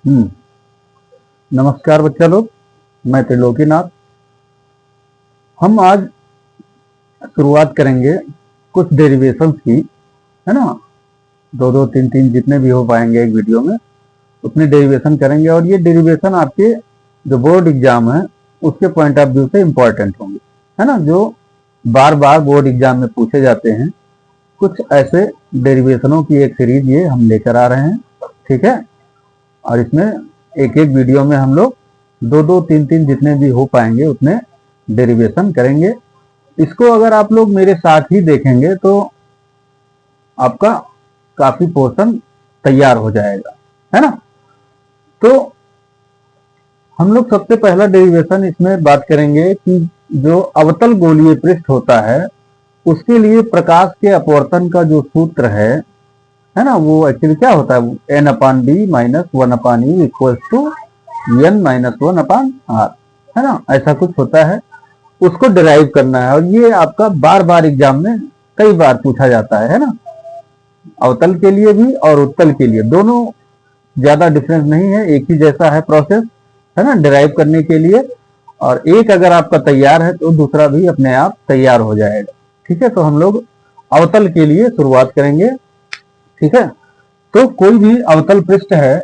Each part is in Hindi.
हम्म। नमस्कार बच्चा लोग, मैं त्रिलोकीनाथ। हम आज शुरुआत करेंगे कुछ डेरिवेशंस की, है ना। दो दो तीन तीन जितने भी हो पाएंगे एक वीडियो में उतने डेरिवेशन करेंगे, और ये डेरिवेशन आपके जो बोर्ड एग्जाम है उसके पॉइंट ऑफ व्यू से इंपॉर्टेंट होंगे, है ना। जो बार बार बोर्ड एग्जाम में पूछे जाते हैं, कुछ ऐसे डेरिवेशनों की एक सीरीज ये हम लेकर आ रहे हैं, ठीक है। और इसमें एक एक वीडियो में हम लोग दो दो तीन तीन जितने भी हो पाएंगे उतने डेरिवेशन करेंगे। इसको अगर आप लोग मेरे साथ ही देखेंगे तो आपका काफी पोर्शन तैयार हो जाएगा, है ना। तो हम लोग सबसे पहला डेरिवेशन इसमें बात करेंगे कि जो अवतल गोलीय पृष्ठ होता है उसके लिए प्रकाश के अपवर्तन का जो सूत्र है ना, वो एक्चुअली क्या होता है, N upon B minus one upon U equal to N minus one upon R, है ना। ऐसा कुछ होता है, उसको डिराइव करना है, और ये आपका बार बार एग्जाम में कई बार पूछा जाता है ना। अवतल के लिए भी और उत्तल के लिए दोनों ज्यादा डिफरेंस नहीं है, एक ही जैसा है प्रोसेस, है ना, डिराइव करने के लिए। और एक अगर आपका तैयार है तो दूसरा भी अपने आप तैयार हो जाएगा, ठीक है। तो हम लोग अवतल के लिए शुरुआत करेंगे, ठीक है। तो कोई भी अवतल पृष्ठ है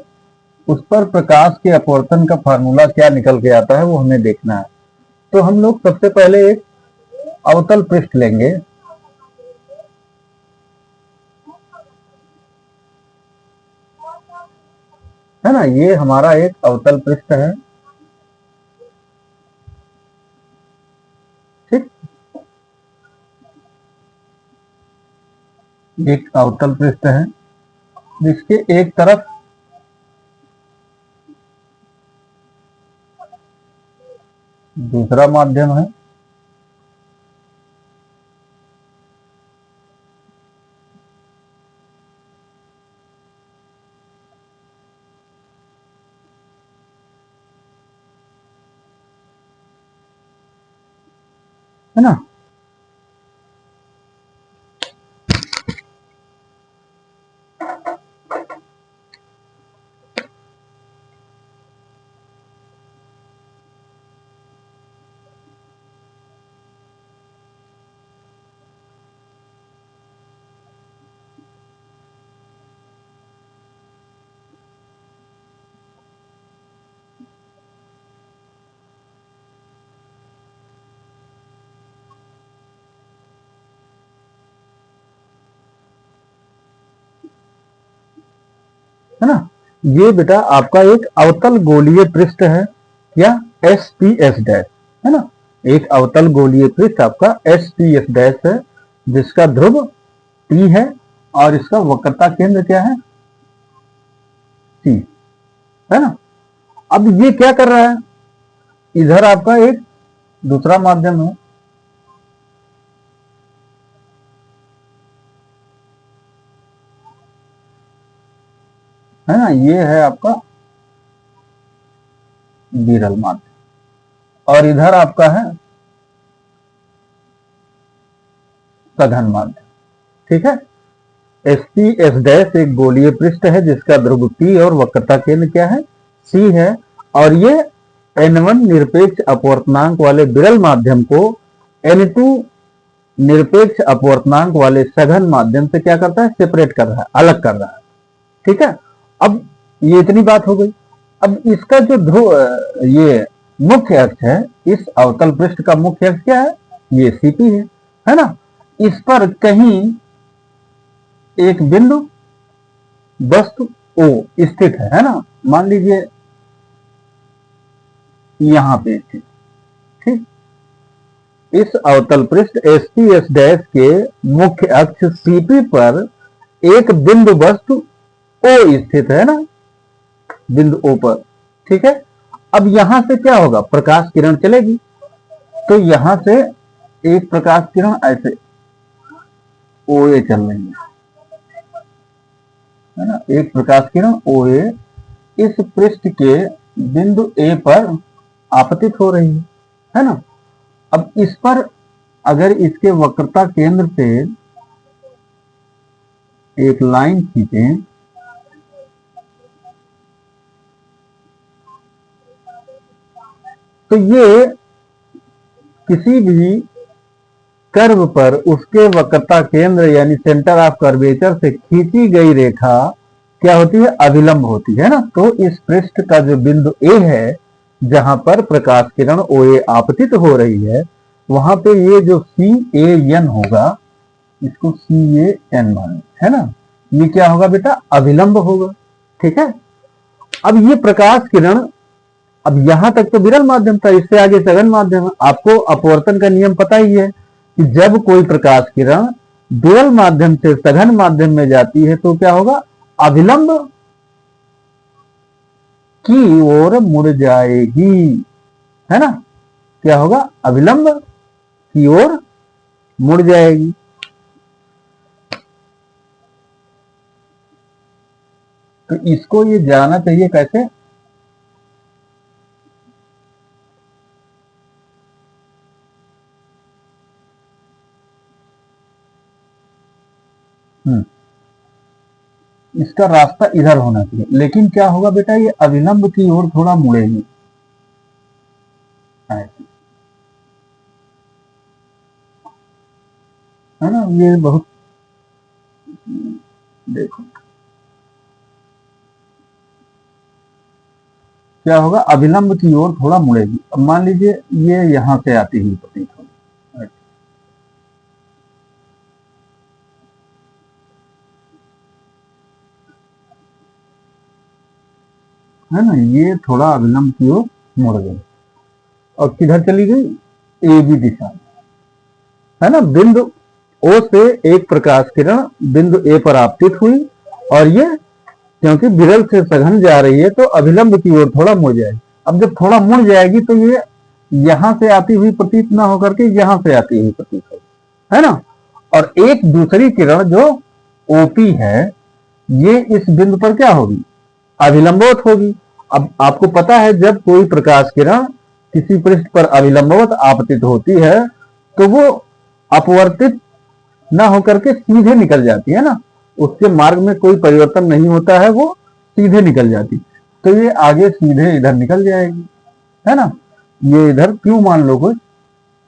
उस पर प्रकाश के अपवर्तन का फार्मूला क्या निकल के आता है वो हमें देखना है। तो हम लोग सबसे पहले एक अवतल पृष्ठ लेंगे, है ना। ये हमारा एक अवतल पृष्ठ है, ठीक। एक अवतल पृष्ठ है जिसके एक तरफ दूसरा माध्यम है ना। है ना। ये बेटा आपका एक अवतल गोलीय पृष्ठ है, क्या, एस पी एस डैश, है ना। एक अवतल गोलीय पृष्ठ आपका एस पी एस डैश है जिसका ध्रुव P है और इसका वक्रता केंद्र क्या है, C, है ना। अब ये क्या कर रहा है, इधर आपका एक दूसरा माध्यम है ना। ये है आपका विरल माध्यम और इधर आपका है सघन माध्यम, ठीक है। एस पी एस डैश एक गोलीय पृष्ठ है जिसका ध्रुव P और वक्रता केंद्र क्या है, C है। और ये N1 निरपेक्ष अपवर्तनांक वाले विरल माध्यम को N2 निरपेक्ष अपवर्तनांक वाले सघन माध्यम से क्या करता है, सेपरेट कर रहा है, अलग कर रहा है, ठीक है। अब ये इतनी बात हो गई। अब इसका जो ध्रुव ये मुख्य अक्ष है, इस अवतल पृष्ठ का मुख्य अक्ष क्या है, ये CP है ना। इस पर कहीं एक बिंदु वस्तु O स्थित है ना। मान लीजिए यहां पे स्थित, ठीक। इस अवतल पृष्ठ एस पी एस डैश के मुख्य अक्ष CP पर एक बिंदु वस्तु O स्थित है ना, बिंदु O पर, ठीक है। अब यहां से क्या होगा, प्रकाश किरण चलेगी, तो यहां से एक प्रकाश किरण ऐसे OA चल रही है ना। एक प्रकाश किरण OA इस पृष्ठ के बिंदु A पर आपतित हो रही है ना। अब इस पर अगर इसके वक्रता केंद्र से एक लाइन खींचें तो ये किसी भी कर्व पर उसके वक्रता केंद्र यानी सेंटर ऑफ कर्वेचर से खींची गई रेखा क्या होती है, अभिलंब होती है ना। तो इस पृष्ठ का जो बिंदु ए है जहां पर प्रकाश किरण ओ ए आपतित हो रही है, वहां पे ये जो सी ए एन होगा, इसको सी ए एन मान, है ना, ये क्या होगा बेटा, अभिलंब होगा। ठीक है। अब ये प्रकाश किरण, अब यहां तक तो विरल माध्यम था, इससे आगे सघन माध्यम है। आपको अपवर्तन का नियम पता ही है कि जब कोई प्रकाश किरण विरल माध्यम से सघन माध्यम में जाती है तो क्या होगा, अभिलंब की ओर मुड़ जाएगी, है ना। क्या होगा, अभिलंब की ओर मुड़ जाएगी। तो इसको ये जाना चाहिए कैसे, इसका रास्ता इधर होना चाहिए, लेकिन क्या होगा बेटा, ये अभिलंब की ओर थोड़ा मुड़ेगी, है ना। ये बहुत, देखो क्या होगा, अभिलंब की ओर थोड़ा मुड़ेगी। अब मान लीजिए ये यहां से आती हुई प्रतीत होगी, है ना, ये थोड़ा अभिलंब की ओर मुड़ गई और किधर चली गई, ए बी दिशा, है ना। बिंदु ओ से एक प्रकाश किरण बिंदु ए पर आपतित हुई और ये क्योंकि विरल से सघन जा रही है तो अभिलंब की ओर थोड़ा मुड़ जाएगी। अब जब थोड़ा मुड़ जाएगी तो ये यहां से आती हुई प्रतीत ना होकर के यहां से आती हुई प्रतीत होगी, है ना। और एक दूसरी किरण जो ओपी है, ये इस बिंदु पर क्या होगी, अभिलंबवत होगी। अब आपको पता है जब कोई प्रकाश किरण किसी पृष्ठ पर अभिलंबवत आपतित होती है तो वो अपवर्तित ना होकर के सीधे निकल जाती है ना, उसके मार्ग में कोई परिवर्तन नहीं होता है, वो सीधे निकल जाती। तो ये आगे सीधे इधर निकल जाएगी, है ना। ये इधर क्यू मान लो, कुछ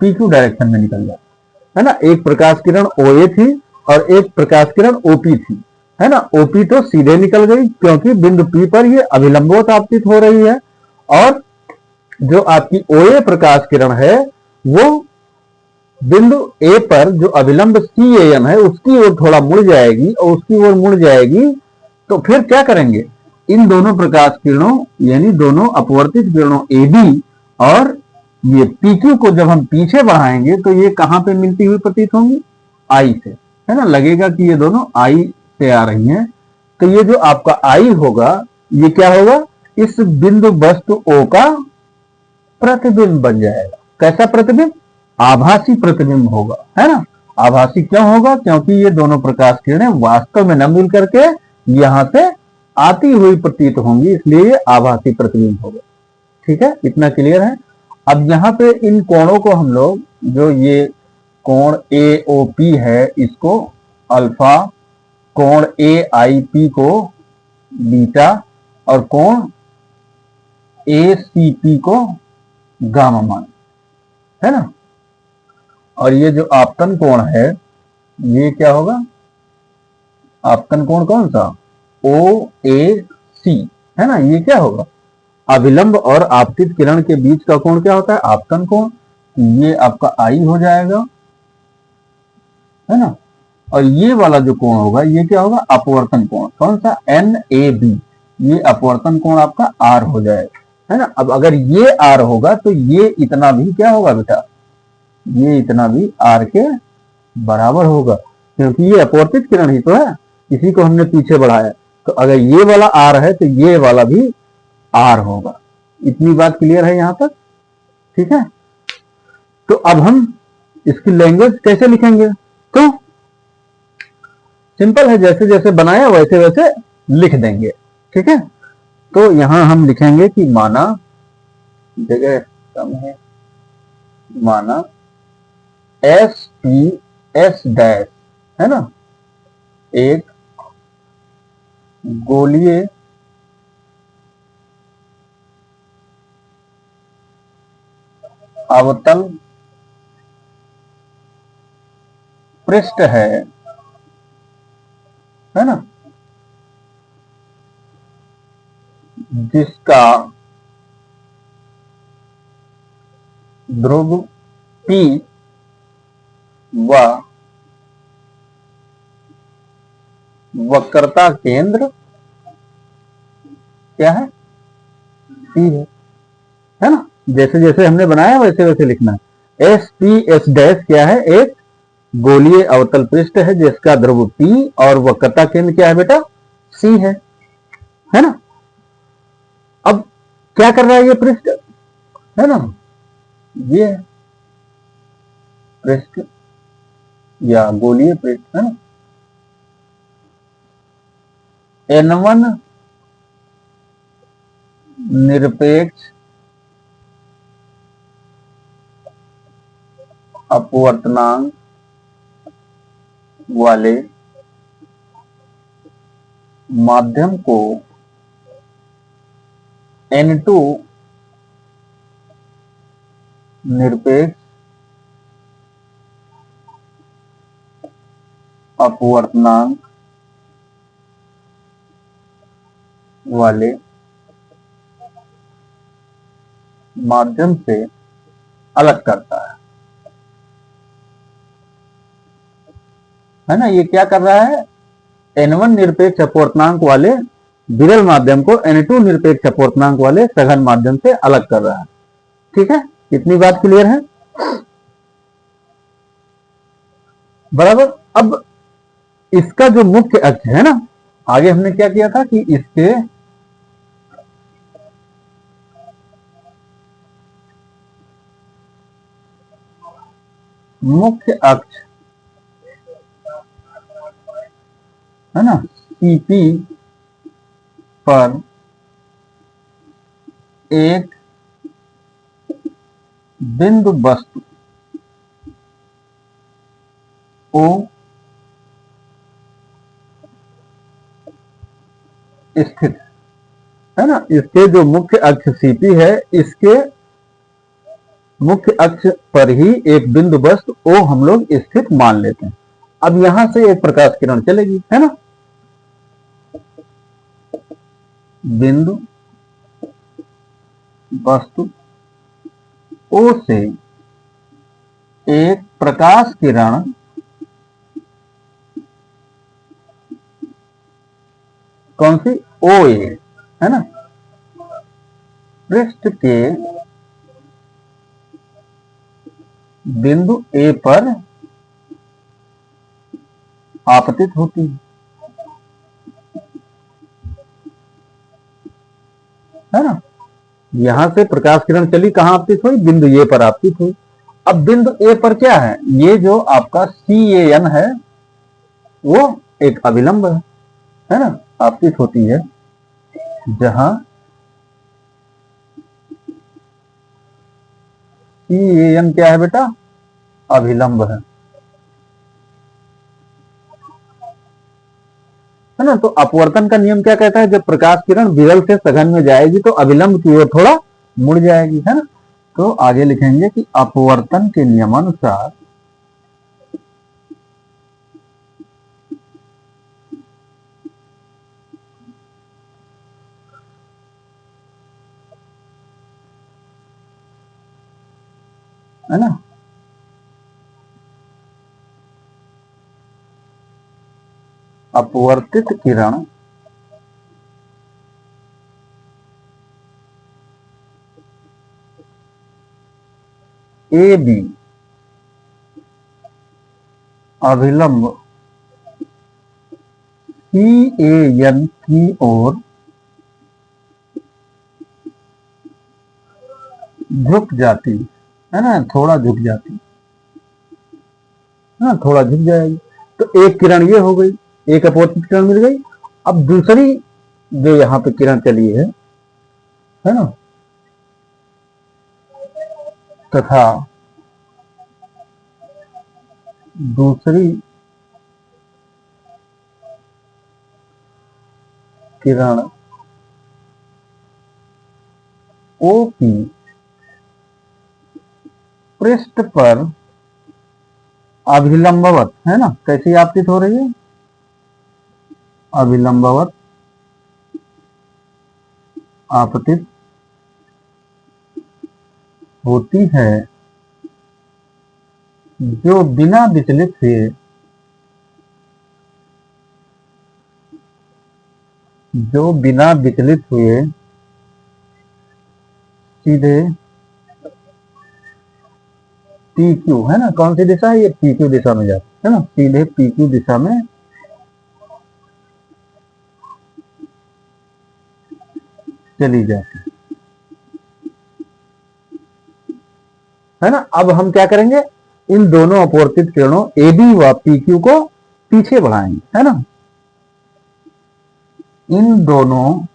पी क्यू डायरेक्शन में निकल जाती है ना। एक प्रकाश किरण ओ ए थी और एक प्रकाश किरण ओपी थी, है ना। ओपी तो सीधे निकल गई क्योंकि बिंदु पी पर ये अभिलंबवत आपतित हो रही है, और जो आपकी ओ ए प्रकाश किरण है वो बिंदु ए पर जो अभिलंब सी ए एम है उसकी ओर थोड़ा मुड़ जाएगी, और उसकी ओर मुड़ जाएगी तो फिर क्या करेंगे, इन दोनों प्रकाश किरणों यानी दोनों अपवर्तित किरणों ए बी और ये पी क्यू को जब हम पीछे बढ़ाएंगे तो ये कहां पे मिलती हुई प्रतीत होंगी, आई से, है ना। लगेगा कि ये दोनों आई से आ रही हैं। तो ये जो आपका आई होगा ये क्या होगा, इस बिंदु वस्तु ओ का प्रतिबिंब बन जाएगा। कैसा प्रतिबिंब, आभासी प्रतिबिंब होगा, है ना। आभासी क्यों होगा, क्योंकि ये दोनों प्रकाश किरणें वास्तव में न मिल करके यहां से आती हुई प्रतीत होंगी, इसलिए ये आभासी प्रतिबिंब होगा। ठीक है, इतना क्लियर है। अब यहां पे इन कोणों को हम लोग, जो ये कोण ए ओ पी है इसको अल्फा, कोण ए आई पी को बीटा, और कोण ए सी पी को गामा मान, है ना। और ये जो आपतन कोण है ये क्या होगा, आपतन कोण कौन सा, ओ ए सी, है ना। ये क्या होगा, अभिलंब और आपतित किरण के बीच का कोण क्या होता है, आपतन कोण। ये आपका आई हो जाएगा, है ना। और ये वाला जो कोण होगा ये क्या होगा, अपवर्तन कोण, कौन सा, एन ए बी। ये अपवर्तन कोण आपका आर हो जाएगा, है ना। अब अगर ये आर होगा तो ये इतना भी क्या होगा बेटा, ये इतना भी आर के बराबर होगा, क्योंकि ये अपवर्तित किरण ही तो है, इसी को हमने पीछे बढ़ाया। तो अगर ये वाला आर है तो ये वाला भी आर होगा। इतनी बात क्लियर है यहां तक, ठीक है। तो अब हम इसकी लैंग्वेज कैसे लिखेंगे, तो सिंपल है, जैसे जैसे बनाया वैसे वैसे लिख देंगे, ठीक है। तो यहां हम लिखेंगे कि माना, जगह कम है, माना एस पी एस डैश, है ना, एक गोलीय, अवतल पृष्ठ है ना, जिसका ध्रुव P व वक्रता केंद्र क्या है, C है ना। जैसे जैसे हमने बनाया वैसे वैसे लिखना है। एस पी एस डैश क्या है, एक गोलीय अवतल पृष्ठ है जिसका ध्रुव P और वक्रता केंद्र क्या है बेटा, C है ना। अब क्या कर रहा है ये पृष्ठ, है ना, ये पृष्ठ या गोलीय पृष्ठ है ना। N1 निरपेक्ष अपवर्तनांक वाले माध्यम को N2 निरपेक्ष अपवर्तनांक वाले माध्यम से अलग करता है ना। ये क्या कर रहा है, N1 निरपेक्ष अपवर्तनांक वाले विरल माध्यम को N2 निरपेक्ष अपवर्तनांक वाले सघन माध्यम से अलग कर रहा है। ठीक है, इतनी बात क्लियर है बराबर। अब इसका जो मुख्य अक्ष है ना, आगे हमने क्या किया था कि इसके मुख्य अक्ष है ना, CP पर एक बिंदु वस्तु O स्थित है ना। इसके जो मुख्य अक्ष CP है, इसके मुख्य अक्ष पर ही एक बिंदु वस्तु O हम लोग स्थित मान लेते हैं। अब यहां से एक प्रकाश किरण चलेगी, है ना। बिंदु वस्तु O से एक प्रकाश किरण कौन सी, OA है ना, पृष्ठ के बिंदु A पर आपतित होती है ना। यहां से प्रकाश किरण चली, कहां आपतित हुई, बिंदु ए पर आपतित हुई। अब बिंदु ए पर क्या है, ये जो आपका CAN है वो एक अभिलंब है ना, आपतित होती है जहां CAN क्या है बेटा, अभिलंब है ना। तो अपवर्तन का नियम क्या कहता है, जब प्रकाश किरण विरल से सघन में जाएगी तो अभिलंब की ओर थोड़ा मुड़ जाएगी, है ना। तो आगे लिखेंगे कि अपवर्तन के नियमानुसार है ना, अपवर्तित किरण AB अभिलंब CAN की ओर झुक जाती है ना, थोड़ा झुक जाती है ना, थोड़ा झुक जाएगी। तो एक किरण ये हो गई, एक अपवर्तित किरण मिल गई। अब दूसरी जो यहाँ पे किरण चली है ना, तथा दूसरी किरण OP पृष्ठ पर अभिलंबवत, है ना, कैसी आपतित हो रही है, अभिलंबवत आपतित होती है, जो बिना विचलित हुए, जो बिना विचलित हुए सीधे पी क्यू, है ना, कौन सी दिशा है, ये पी क्यू दिशा में जाती है ना, सीधे पी क्यू दिशा में चली जाती है ना। अब हम क्या करेंगे, इन दोनों अपवर्तित किरणों ए बी व पी क्यू को पीछे बढ़ाएंगे, है ना। इन दोनों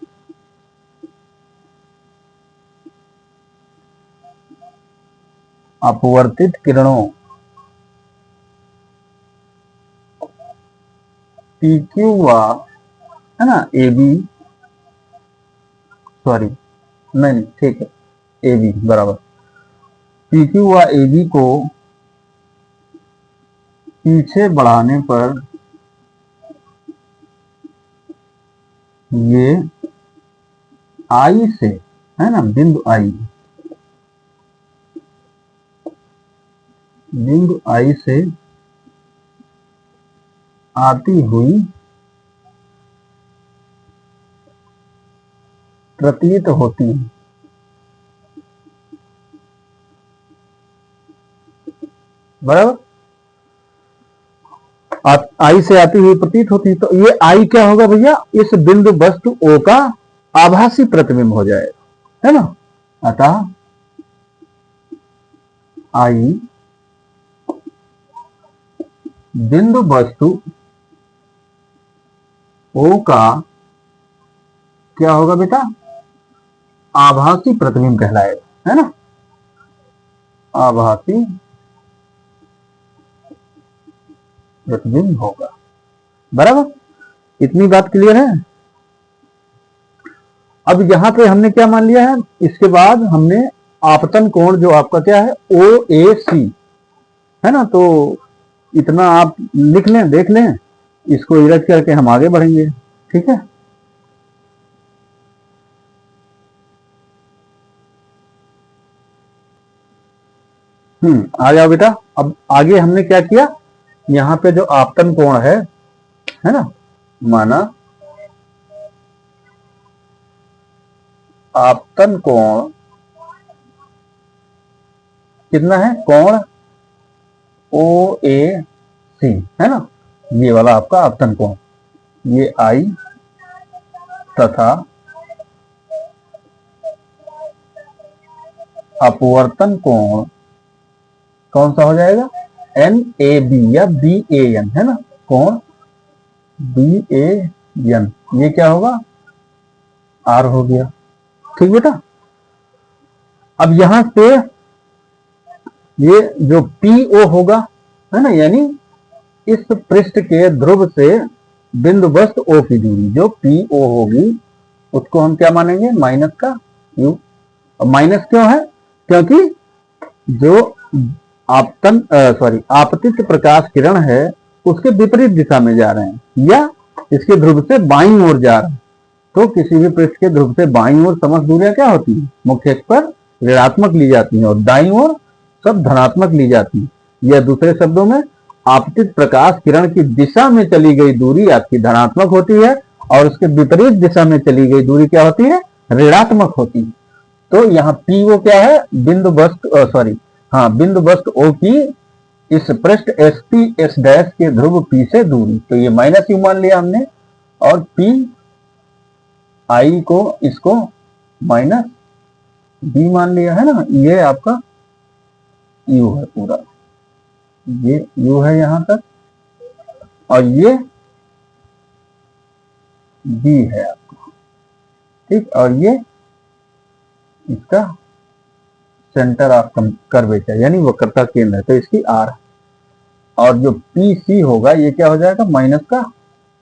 अपवर्तित किरणों पी क्यू व, है ना, ए बी, सॉरी नहीं ठीक है, ए बी बराबर पी क्यू व ए बी को पीछे बढ़ाने पर ये आई से, है ना, बिंदु आई, बिंदु आई से आती हुई प्रतीत होती है, बराबर, आई से आती हुई प्रतीत होती है। तो ये आई क्या होगा भैया, इस बिंदु वस्तु ओ का आभासी प्रतिबिंब हो जाएगा, है ना। अतः आई बिंदु वस्तु ओ का क्या होगा बेटा, आभासी प्रतिबिंब कहलाएगा, है ना, आभासी प्रतिबिंब होगा, बराबर। इतनी बात क्लियर है। अब यहां पे हमने क्या मान लिया है, इसके बाद हमने आपतन कोण जो आपका क्या है ओ ए सी, है ना, तो इतना आप लिख लें, देख लें, इसको इरज करके हम आगे बढ़ेंगे, ठीक है। आ जाओ बेटा। अब आगे हमने क्या किया, यहाँ पे जो आपतन कोण है ना, माना आपतन कोण कितना है, कोण ओ ए सी, है ना, ये वाला आपका आपतन कोण, ये आई तथा अपवर्तन कोण कौन सा हो जाएगा, एन ए बी या बी ए एन, है ना, कोण बी ए एन, ये क्या होगा, आर हो गया, ठीक बेटा। अब यहां पे ये जो पी ओ होगा, है ना, यानी इस पृष्ठ के ध्रुव से बिंदु वस्तु ओ की दूरी जो पी ओ होगी, उसको हम क्या मानेंगे, माइनस का यू। माइनस क्यों है, क्योंकि जो आपतन सॉरी आपतित प्रकाश किरण है उसके विपरीत दिशा में जा रहे हैं या इसके ध्रुव से बाईं ओर जा रहे हैं। तो किसी भी पृष्ठ के ध्रुव से बाईं ओर समस्त दूरियां क्या होती है, मुख्य अक्ष पर ऋणात्मक ली जाती हैं और दाईं ओर सब धनात्मक ली जाती है, या दूसरे शब्दों में आपतित प्रकाश किरण की दिशा में चली गई दूरी आपकी धनात्मक होती है और उसके विपरीत दिशा में चली गई दूरी क्या होती है, ऋणात्मक होती है। तो यहाँ पी ओ क्या है, बिंदु वस्तु सॉरी हाँ बिंदु वस्तु ओ की इस पृष्ठ एस पी एस डैश के ध्रुव पी से दूरी, तो ये माइनस यू मान लिया हमने, और पी आई को इसको माइनस बी मान लिया, है ना, ये आपका यू है पूरा, ये यू है यहां तक और ये बी है आपका, ठीक, और ये इसका सेंटर ऑफ कर्वेचर यानी वक्रता केंद्र है, तो इसकी आर, और जो पी सी होगा ये क्या हो जाएगा, माइनस का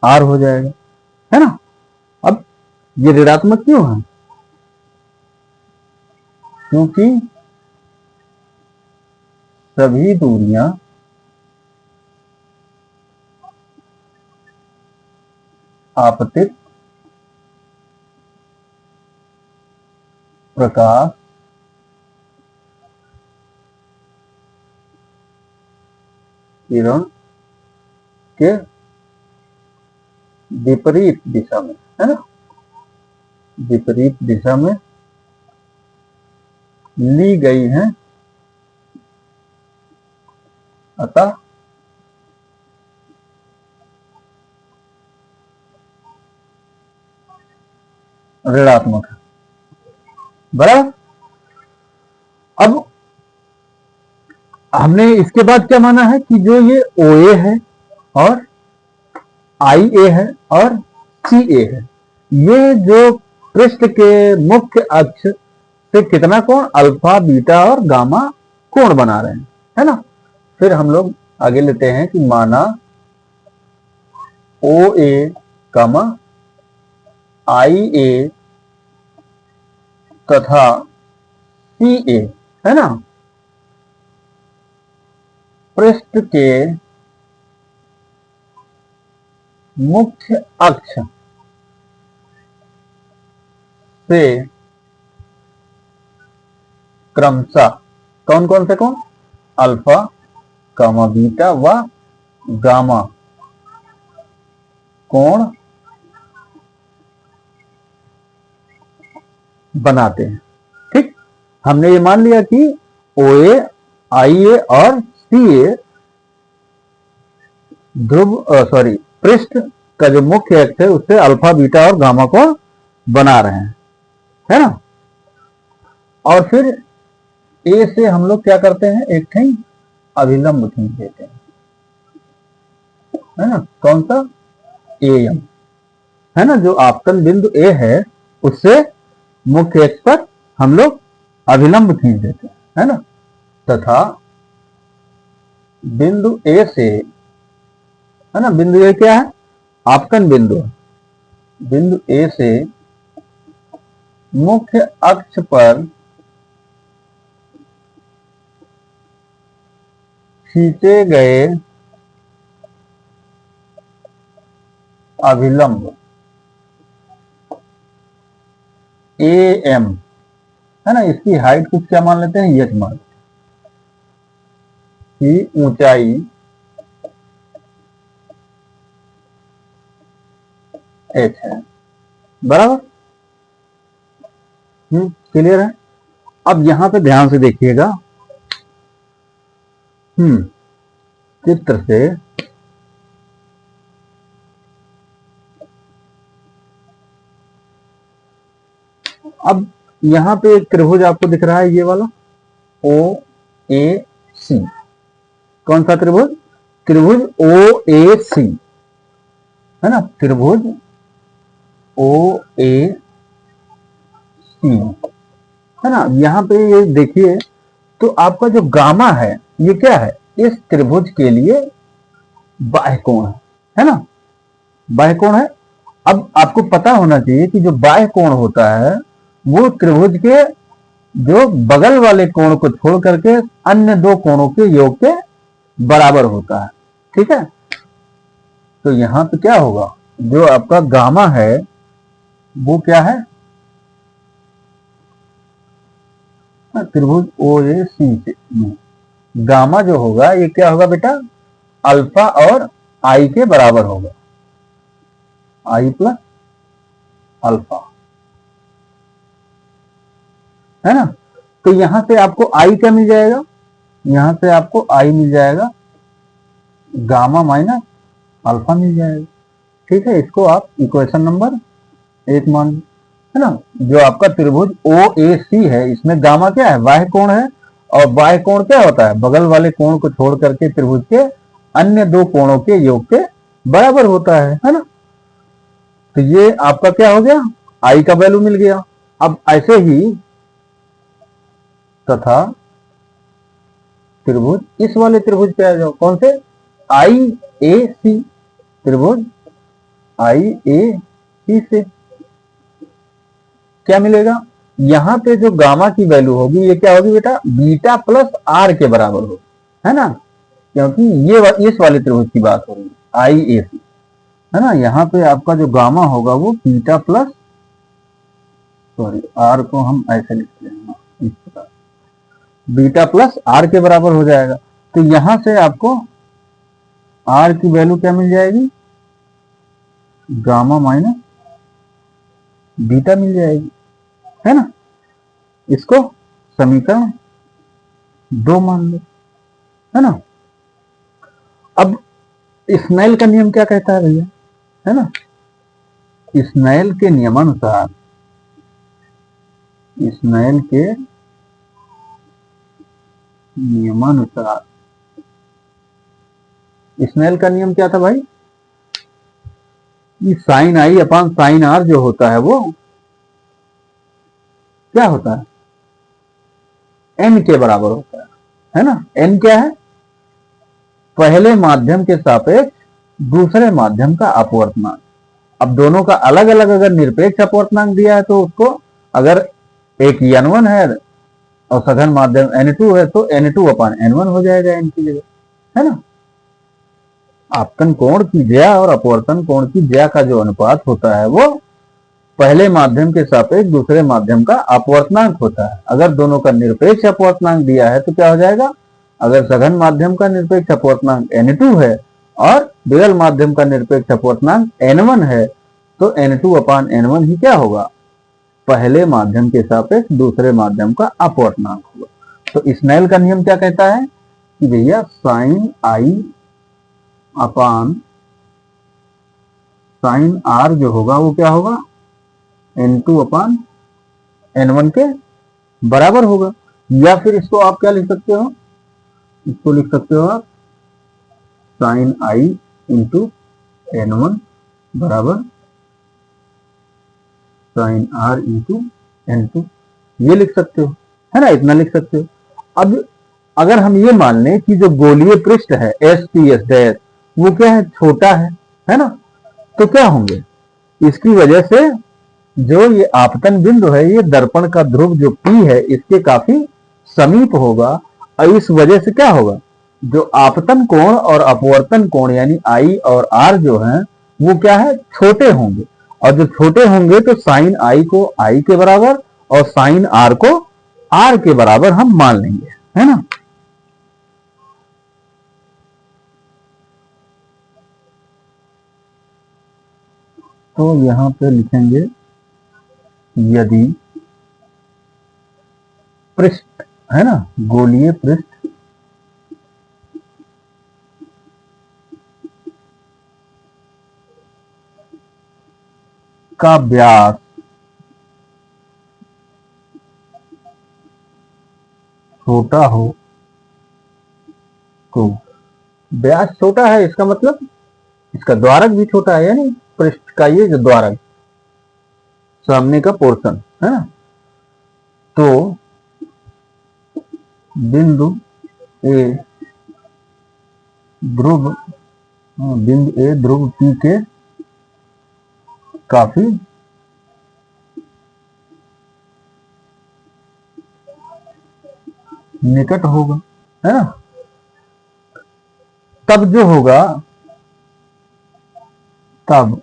आर हो जाएगा, है ना। अब ये ऋणात्मक क्यों है, क्योंकि सभी दूरियां आपतित प्रकाश किरण के विपरीत दिशा में, है ना, विपरीत दिशा में ली गई हैं, अतः ऋणात्मक है। बराबर। अब हमने इसके बाद क्या माना है कि जो ये OA है और IA है और CA है, ये जो पृष्ठ के मुख्य अक्ष से कितना कोण, अल्फा, बीटा और गामा कोण बना रहे हैं, है ना। फिर हम लोग आगे लेते हैं कि माना OA, IA तथा CA, है ना, पृष्ठ के मुख्य अक्ष से क्रमशः कौन कौन से कोण, अल्फा, बीटा व गामा कोण बनाते हैं। ठीक, हमने ये मान लिया कि OA, IA और CA पृष्ठ का जो मुख्य अक्ष है उससे अल्फा, बीटा और गामा कोण बना रहे हैं, है ना। और फिर A से हम लोग क्या करते हैं, एक खींच अभिलंब खींच देते हैं, है ना। कौन सा, AM, है ना, जो आपतन बिंदु A है उससे मुख्य अक्ष पर हम लोग अभिलंब खींच देते हैं, है ना। तथा बिंदु A से, है ना, बिंदु A क्या है, आपतन बिंदु, बिंदु A से मुख्य अक्ष पर खींचे गए अभिलंब AM, है ना, इसकी हाइट कुछ क्या मान लेते हैं, h मान, की ऊंचाई h है। बराबर। क्लियर है। अब यहां पे ध्यान से देखिएगा, चित्र से अब यहां पे एक त्रिभुज आपको दिख रहा है, ये वाला OAC, कौन सा त्रिभुज, त्रिभुज OAC, है ना, त्रिभुज OAC, है ना। यहां पे ये देखिए तो आपका जो गामा है ये क्या है, इस त्रिभुज के लिए बाह्य कोण है ना, बाह्य कोण है। अब आपको पता होना चाहिए कि जो बाह्य कोण होता है वो त्रिभुज के जो बगल वाले कोण को छोड़ करके अन्य दो कोणों के योग के बराबर होता है। ठीक है, तो यहां पे क्या होगा, जो आपका गामा है वो क्या है, त्रिभुज OAC से गामा जो होगा ये क्या होगा बेटा, अल्फा और I के बराबर होगा, I प्लस अल्फा, है ना। तो यहां से आपको I क्या मिल जाएगा, यहां से आपको I मिल जाएगा गामा माइनस अल्फा मिल जाएगा। ठीक है, इसको आप इक्वेशन नंबर 1 मान, है ना। जो आपका त्रिभुज OAC है इसमें गामा क्या है, बाह्य कोण है, और बाह्य कोण क्या होता है, बगल वाले कोण को छोड़ करके त्रिभुज के अन्य दो कोणों के योग के बराबर होता है ना। तो ये आपका क्या हो गया, I का वैल्यू मिल गया। अब ऐसे ही तथा त्रिभुज, इस वाले त्रिभुज पे आ जाओ, कौन से, IAC, त्रिभुज IAC से क्या मिलेगा, यहां पे जो गामा की वैल्यू होगी ये क्या होगी बेटा, बीटा प्लस R के बराबर होगी, है ना, क्योंकि इस वाले त्रिभुज की बात हो रही है, आई ए सी, है ना। यहाँ पे आपका जो गामा होगा वो बीटा प्लस, सॉरी आर को हम ऐसे लिखते हैं इस प्रकार, बीटा प्लस आर के बराबर हो जाएगा। तो यहां से आपको आर की वैल्यू क्या मिल जाएगी, गामा माइनस बीटा मिल जाएगी, है ना। इसको समीकरण 2 मान लो, है ना। अब स्नेल का नियम क्या कहता है भैया, है ना। स्नेल के नियमानुसार, स्नेल के नियमानुसार, स्नेल का नियम क्या था भाई, कि sine I upon sine R जो होता है वो क्या होता है, एन के बराबर होता है ना। एन क्या है, पहले माध्यम के सापेक्ष दूसरे माध्यम का अपवर्तनांक। अब दोनों का अलग अलग अगर निरपेक्ष अपवर्तनांक दिया है तो उसको, अगर एक n1 है और सघन माध्यम n2 है तो n2 अपान n1 हो जाएगा n की जगह, है ना। आपतन कोण की ज्या और अपवर्तन कोण की ज्या का जो अनुपात होता है वो पहले माध्यम के सापेक्ष दूसरे माध्यम का अपवर्तनांक होता है। अगर दोनों का निरपेक्ष अपवर्तनांक दिया है तो क्या हो जाएगा, अगर सघन माध्यम का निरपेक्ष अपवर्तनांक n2 है और विरल माध्यम का निरपेक्ष अपवर्तनांक n1 है तो n2 अपान n1 ही क्या होगा, पहले माध्यम के सापेक्ष दूसरे माध्यम का अपवर्तनांक होगा। तो स्नेल का नियम क्या कहता है कि भैया sine I upon sine R जो होगा वो क्या होगा, n2 अपान n1 के बराबर होगा। या फिर इसको आप क्या लिख सकते हो, इसको लिख सकते हो आप साइन आई इंटू n1 बराबर साइन आर इंटू n2, ये लिख सकते हो, है ना, इतना लिख सकते हो। अब अगर हम ये मान लें कि जो गोलीय पृष्ठ है एस पी एस डैश वो क्या है, छोटा है ना, तो क्या होंगे, इसकी वजह से जो ये आपतन बिंदु है ये दर्पण का ध्रुव जो P है इसके काफी समीप होगा और इस वजह से क्या होगा, जो आपतन कोण और अपवर्तन कोण यानी I और R जो है वो क्या है, छोटे होंगे। और जो छोटे होंगे तो साइन I को I के बराबर और साइन R को R के बराबर हम मान लेंगे, है ना। तो यहां पे लिखेंगे यदि पृष्ठ, है ना, गोलीय पृष्ठ का व्यास छोटा हो तो, व्यास छोटा है इसका मतलब इसका द्वारक भी छोटा है, यानी पृष्ठ का ये जो द्वारक सामने का पोर्शन है ना, तो बिंदु ए ध्रुव, बिंदु ए ध्रुव P के काफी निकट होगा, है ना। तब जो होगा, तब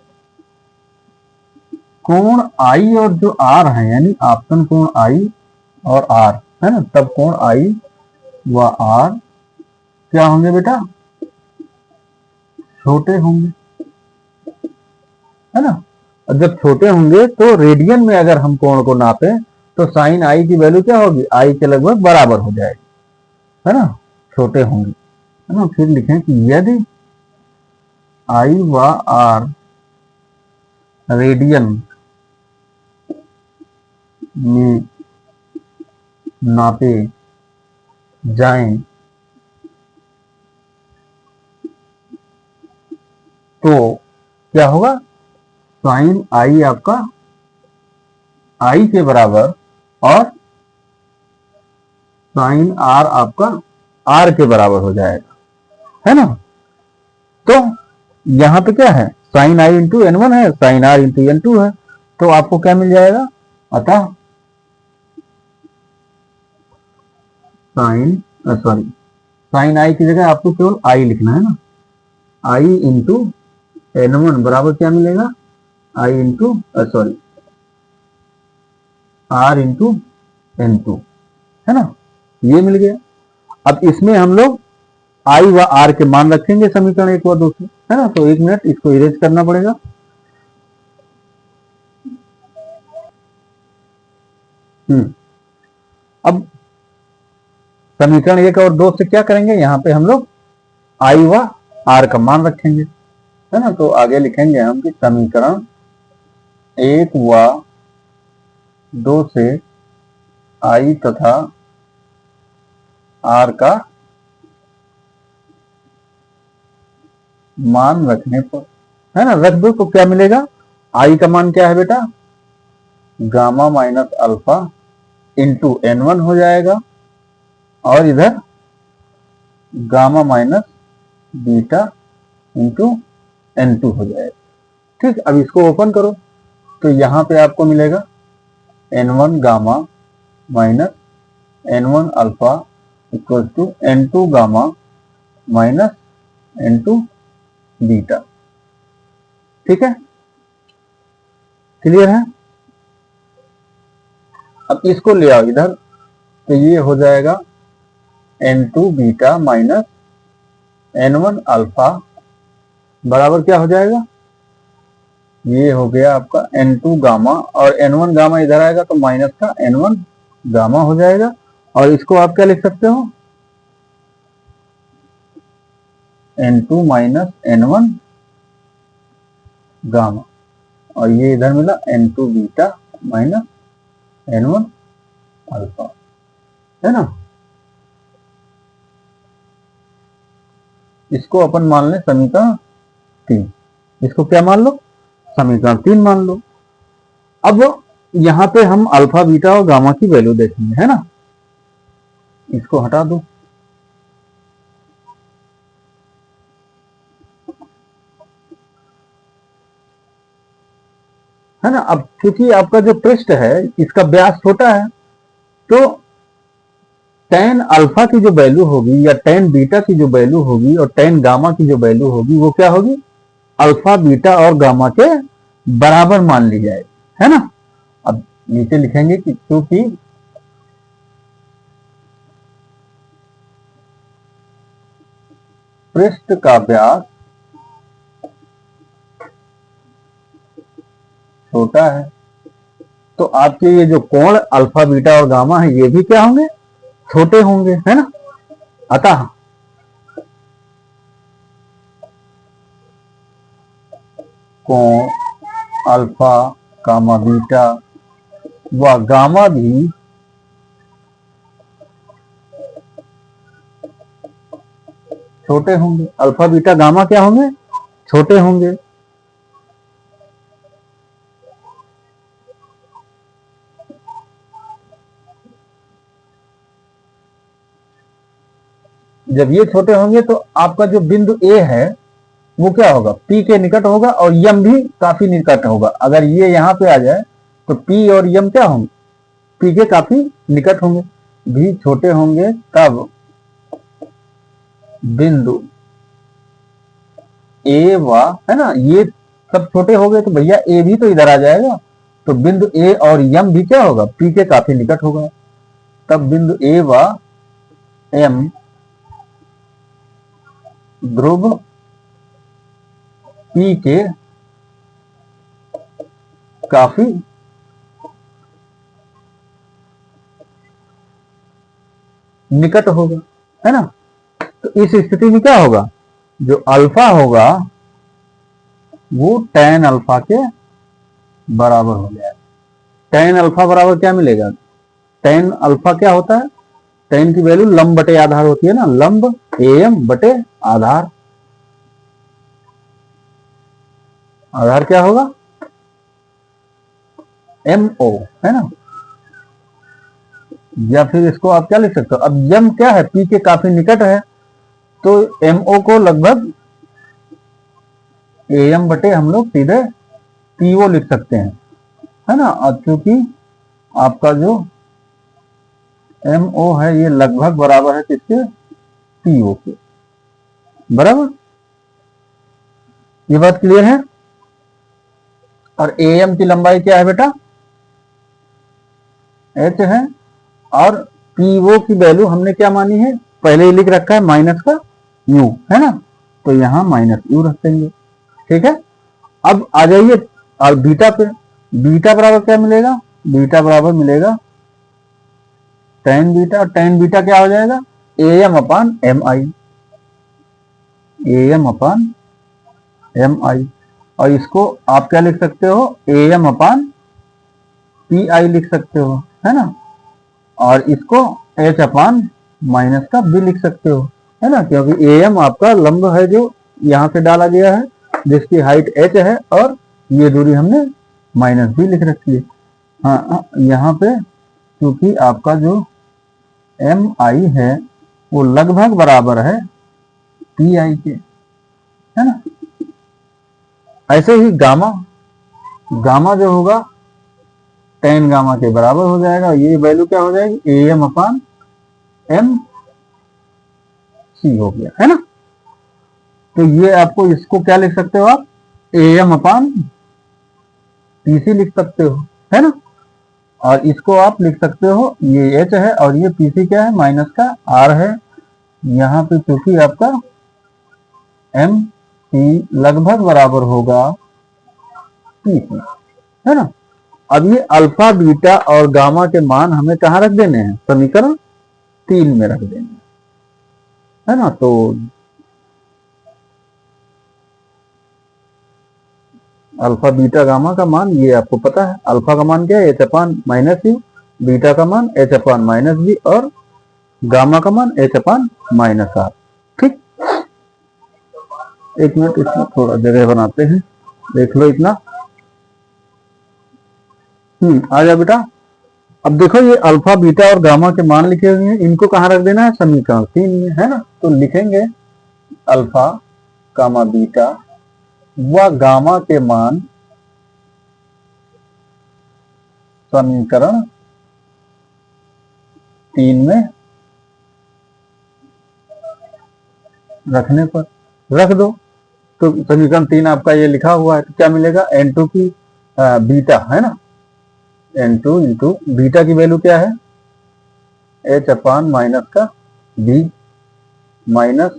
कोण I और जो R है यानी आपतन कोण I और R, है ना, तब कोण I व R क्या होंगे बेटा, छोटे होंगे, है ना। और जब छोटे होंगे तो रेडियन में अगर हम कोण को नापे तो साइन I की वैल्यू क्या होगी, I के लगभग बराबर हो जाएगी, है ना, छोटे होंगे, है ना। फिर लिखें कि यदि I व R रेडियन में नापे जाएं तो क्या होगा, साइन I आपका I के बराबर और साइन R आपका R के बराबर हो जाएगा, है ना। तो यहां पे क्या है, साइन I इंटू n1 है, साइन R इंटू n2 है, तो आपको क्या मिल जाएगा, अतः साइन सॉरी साइन आई की जगह आपको केवल आई लिखना है ना, आई इंटू N1 बराबर क्या मिलेगा, I into sorry R into N2, है ना, ये मिल गया। अब इसमें हम लोग आई व आर के मान रखेंगे समीकरण 1 व 2 से, है ना। तो 1 मिनट इसको इरेज करना पड़ेगा। अब समीकरण 1 और 2 से क्या करेंगे, यहां पे हम लोग आई व आर का मान रखेंगे, है ना। तो आगे लिखेंगे हम कि समीकरण 1 व 2 से आई तथा आर का मान रखने पर, है ना, रख दो तो क्या मिलेगा, आई का मान क्या है बेटा, gamma minus alpha into N1 हो जाएगा, और इधर gamma minus beta into N2 हो जाएगा। ठीक, अब इसको ओपन करो तो यहां पे आपको मिलेगा N1 gamma minus N1 alpha equal to N2 gamma minus N2 beta. ठीक है, क्लियर है। अब इसको ले आओ इधर, तो ये हो जाएगा N2 beta minus N1 alpha बराबर क्या हो जाएगा, ये हो गया आपका N2 गामा, और N1 गामा इधर आएगा तो माइनस का N1 गामा हो जाएगा। और इसको आप क्या लिख सकते हो, N2 माइनस N1 गामा, और ये इधर मिला N2 beta minus N1 alpha, है ना। इसको अपन मान लें समीकरण 3, इसको क्या मान लो, समीकरण 3 मान लो। अब यहां पे हम अल्फा बीटा और गामा की वैल्यू देखेंगे, है ना। इसको हटा दो, है ना। अब क्योंकि आपका जो पृष्ठ है इसका व्यास छोटा है, तो tan अल्फा की जो वैल्यू होगी या tan बीटा की जो वैल्यू होगी और tan गामा की जो वैल्यू होगी वो क्या होगी, अल्फा बीटा और गामा के बराबर मान ली जाएगी, है ना। अब नीचे लिखेंगे कि क्योंकि पृष्ठ का व्यास छोटा है, तो आपके ये जो कोण अल्फा बीटा और गामा है ये भी क्या होंगे, छोटे होंगे, है ना। अतः कोण अल्फा गामा बीटा व गामा भी छोटे होंगे, अल्फा बीटा गामा क्या होंगे, छोटे होंगे। जब ये छोटे होंगे तो आपका जो बिंदु ए है वो क्या होगा, P के निकट होगा, और यम भी काफी निकट होगा। अगर ये यहां पे आ जाए तो P और यम क्या होंगे, P के काफी निकट होंगे, भी छोटे होंगे, तब बिंदु ए व, है ना, ये सब छोटे हो गए तो भैया ए भी तो इधर आ जाएगा, तो बिंदु ए और यम भी क्या होगा, P के काफी निकट होगा, तब बिंदु ए व एम ध्रुव P के काफी निकट होगा, है ना। तो इस स्थिति में क्या होगा, जो अल्फा होगा वो tan अल्फा के बराबर हो जाएगा। tan अल्फा बराबर क्या मिलेगा, tan अल्फा क्या होता है, tan की वैल्यू लंब बटे आधार होती है ना, लंब am बटे आधार, आधार क्या होगा MO, है ना। या फिर इसको आप क्या लिख सकते हो, अब यम क्या है, P के काफी निकट है, तो MO को लगभग AM बटे हम लोग सीधे PO लिख सकते हैं, है ना। और क्योंकि आपका जो MO है ये लगभग बराबर है किसके, पीओ के। बराबर, ये बात क्लियर है। और एएम की लंबाई क्या है बेटा, एच है, और पीओ की वैल्यू हमने क्या मानी है, पहले ही लिख रखा है माइनस का यू, है ना, तो यहां माइनस यू रख देंगे। ठीक है, अब आ जाइए और बीटा पे। बीटा बराबर क्या मिलेगा, बीटा बराबर मिलेगा टेन बीटा, और टेन बीटा क्या हो जाएगा, एम अपान एम आई, एम अपान एम आई। और इसको आप क्या लिख सकते हो, एम अपान पी आई लिख सकते हो, है ना, और इसको एच अपान माइनस का बी लिख सकते हो, है ना, क्योंकि एम आपका लंब है जो यहां से डाला गया है, जिसकी हाइट एच है, और ये दूरी हमने माइनस बी लिख रखी है। हाँ, यहाँ पे क्योंकि आपका जो एम आई है वो लगभग बराबर है पी आई के, है ना। ऐसे ही गामा, गामा जो होगा टेन गामा के बराबर हो जाएगा, ये वैल्यू क्या हो जाएगी, A M upon M C हो गया, है ना। तो ये आपको, इसको क्या लिख सकते हो आप, A M upon P C लिख सकते हो, है ना। और इसको आप लिख सकते हो, ये एच है और ये पी सी क्या है, माइनस का आर है। यहाँ पे क्योंकि आपका एम सी लगभग बराबर होगा पी सी, है ना। अब ये अल्फा बीटा और गामा के मान हमें कहाँ रख देने हैं, समीकरण 3 में रख देने हैं, है ना। तो अल्फा बीटा गामा का मान ये आपको पता है, अल्फा का मान क्या है, H upon minus you, beta का मान एच अपान माइनस बी, और गामा का मान एच अपान माइनस आर। ठीक, एक मिनट, इसमें थोड़ा जगह बनाते हैं, देख लो इतना। आ जा बेटा। अब देखो ये अल्फा बीटा और गामा के मान लिखे हुए हैं, इनको कहाँ रख देना है, समीकरण 3 में, है ना। तो लिखेंगे अल्फा गामा बीटा व गामा के मान समीकरण 3 में रखने पर रख दो। तो समीकरण 3 आपका ये लिखा हुआ है, तो क्या मिलेगा, N2 की बीटा, है ना, N2 इंटू बीटा की वैल्यू क्या है, एच अपान माइनस का B, minus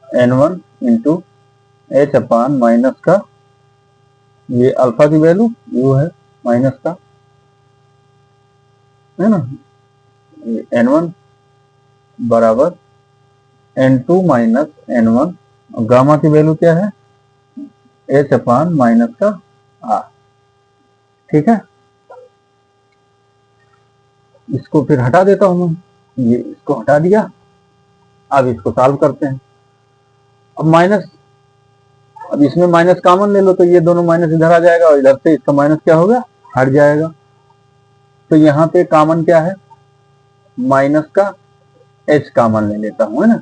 N1 into H upon minus का, ये अल्फा की वैल्यू यू है माइनस का, है ना, N1 बराबर N2 माइनस N1, और गामा की वैल्यू क्या है, एच अपान माइनस का आर। ठीक है, इसको फिर हटा देता हूं मैं, ये इसको हटा दिया। अब इसको सॉल्व करते हैं। अब माइनस, अब इसमें माइनस कॉमन ले लो, तो ये दोनों माइनस इधर आ जाएगा, और इधर से इसका माइनस क्या होगा, हट जाएगा। तो यहाँ पे कॉमन क्या है, माइनस का एच कॉमन ले लेता हूं, है ना।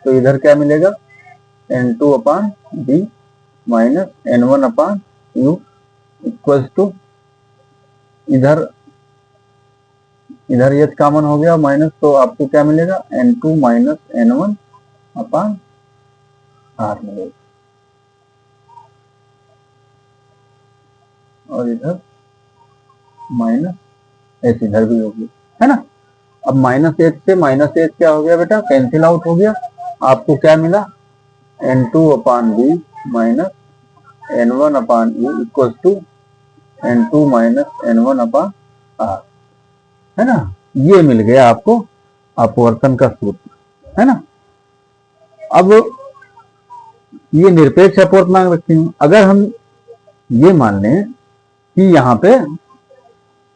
तो इधर क्या मिलेगा, N2 upon B minus N1 upon U equals to, इधर इधर एच कॉमन हो गया माइनस, तो आपको क्या मिलेगा, N2 minus N1 upon are मिलेगा, और इधर माइनस एच इधर भी हो गया, है ना। अब माइनस एच से माइनस एच क्या हो गया बेटा, कैंसिल आउट हो गया। आपको क्या मिला, N2 upon B minus N1 upon U equals to N2 minus N1 upon R, है ना। ये मिल गया आपको अपवर्तन का सूत्र, है ना। अब ये निरपेक्ष अपवर्तनांक रखती हूं। अगर हम ये मान लें कि यहाँ पे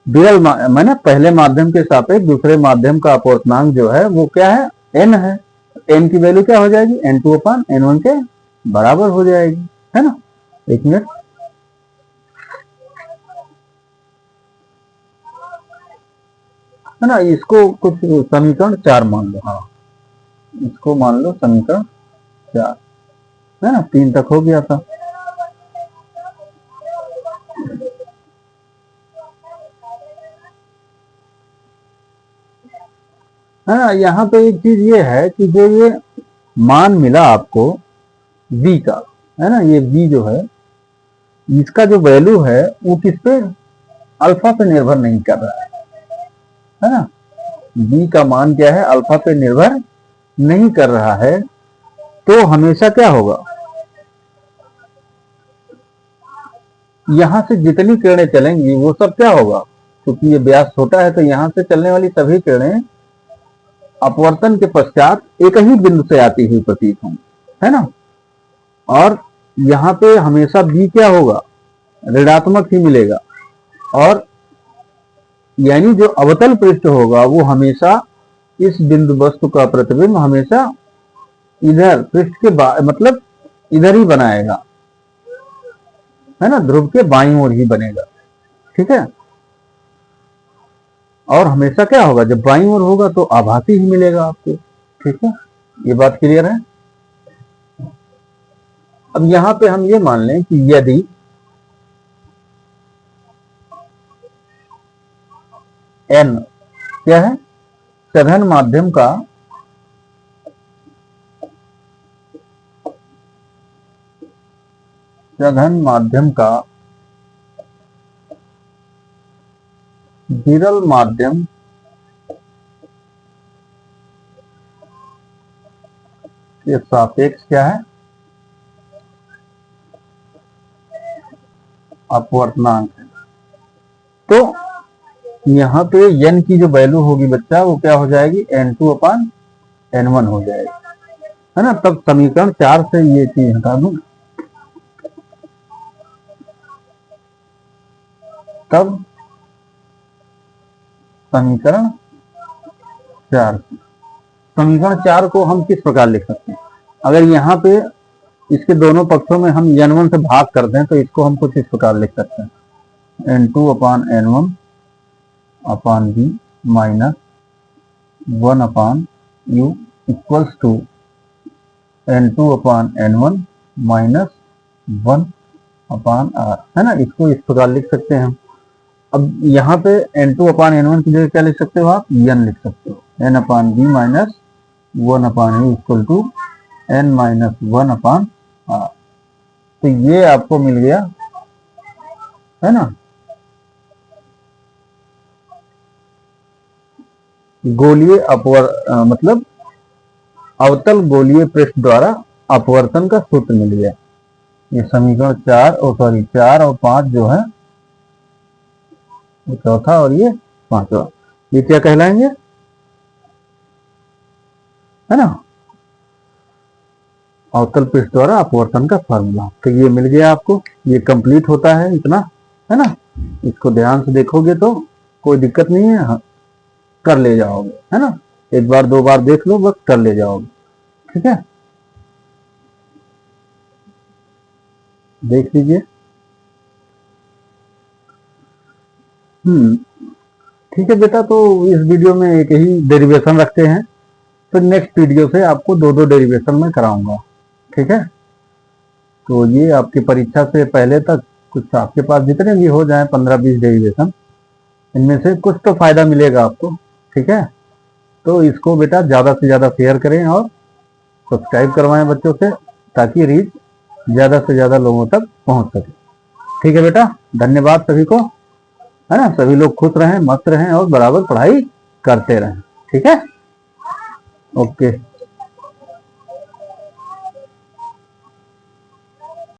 विरल मैंने पहले माध्यम के सापेक्ष दूसरे माध्यम का अपवर्तनांक जो है वो क्या है, n है। n की वैल्यू क्या हो जाएगी, N2 अपान N1 के बराबर हो जाएगी, है ना। एक मिनट, है ना, इसको कुछ समीकरण 4 मान लो, हाँ इसको मान लो समीकरण 4, है ना, 3 तक हो गया था। है ना, यहाँ पे एक चीज ये है कि जो ये मान मिला आपको b का, है ना, ये b जो है इसका जो वैल्यू है वो किस पे, अल्फा पे निर्भर नहीं कर रहा है ना। b का मान क्या है, अल्फा पे निर्भर नहीं कर रहा है, तो हमेशा क्या होगा, यहां से जितनी किरणें चलेंगी वो सब क्या होगा, क्योंकि ये व्यास छोटा है तो यहां से चलने वाली सभी किरणें अपवर्तन के पश्चात एक ही बिंदु से आती हुई प्रतीत होंगी, है ना। और यहाँ पे हमेशा b क्या होगा, ऋणात्मक ही मिलेगा, और यानी जो अवतल पृष्ठ होगा वो हमेशा इस बिंदु वस्तु का प्रतिबिंब हमेशा इधर पृष्ठ के मतलब इधर ही बनाएगा, है ना, ध्रुव के बाईं ओर ही बनेगा, ठीक है। और हमेशा क्या होगा, जब बाईं ओर होगा तो आभासी ही मिलेगा आपको, ठीक है। ये बात क्लियर है। अब यहां पे हम ये मान लें कि यदि n क्या है, सघन माध्यम का विरल माध्यम के सापेक्ष क्या है, अपवर्तनांक है। तो यहाँ पे n की जो वैल्यू होगी बच्चा वो क्या हो जाएगी, n2/n1 हो जाएगी, है ना। तब समीकरण 4 से ये चीज हटा दूं, तब समीकरण 4 को हम किस प्रकार लिख सकते हैं, अगर यहाँ पे इसके दोनों पक्षों में हम n1 से भाग कर दें तो इसको हम कुछ इस प्रकार लिख सकते हैं, n2/n1 upon b minus 1/u equals to n2/n1 minus 1/r, है ना। इसको इस प्रकार लिख सकते हैं हम। अब यहाँ पे n2/n1 की जगह क्या लिख सकते हो आप, n लिख सकते हो, n/b minus 1/u equal to n minus 1/r। तो ये आपको मिल गया, है ना, गोलीय मतलब अवतल गोलीय पृष्ठ द्वारा अपवर्तन का सूत्र मिल गया। ये समीकरण 4 और 5 जो है, ये चौथा और ये पांचवा, ये क्या कहलाएंगे, है ना, अवतल पृष्ठ द्वारा अपवर्तन का फार्मूला। तो ये मिल गया आपको, ये कंप्लीट होता है इतना, है ना। इसको ध्यान से देखोगे तो कोई दिक्कत नहीं है, हाँ, कर ले जाओगे, है ना। एक बार दो बार देख लो, बस कर ले जाओगे, ठीक है। देख लीजिए, ठीक है बेटा। तो इस वीडियो में एक ही डेरिवेशन रखते हैं, फिर नेक्स्ट वीडियो से आपको दो डेरिवेशन में कराऊंगा, ठीक है। तो ये आपकी परीक्षा से पहले तक कुछ आपके पास जितने भी हो जाए 15-20 डेरिवेशन, इनमें से कुछ तो फायदा मिलेगा आपको, ठीक है। तो इसको बेटा ज़्यादा से ज़्यादा शेयर करें और सब्सक्राइब करवाएं बच्चों से, ताकि रीच ज़्यादा से ज़्यादा लोगों तक पहुंच सके, ठीक है बेटा। धन्यवाद सभी को, है ना। सभी लोग खुश रहें, मस्त रहें और बराबर पढ़ाई करते रहें, ठीक है। ओके।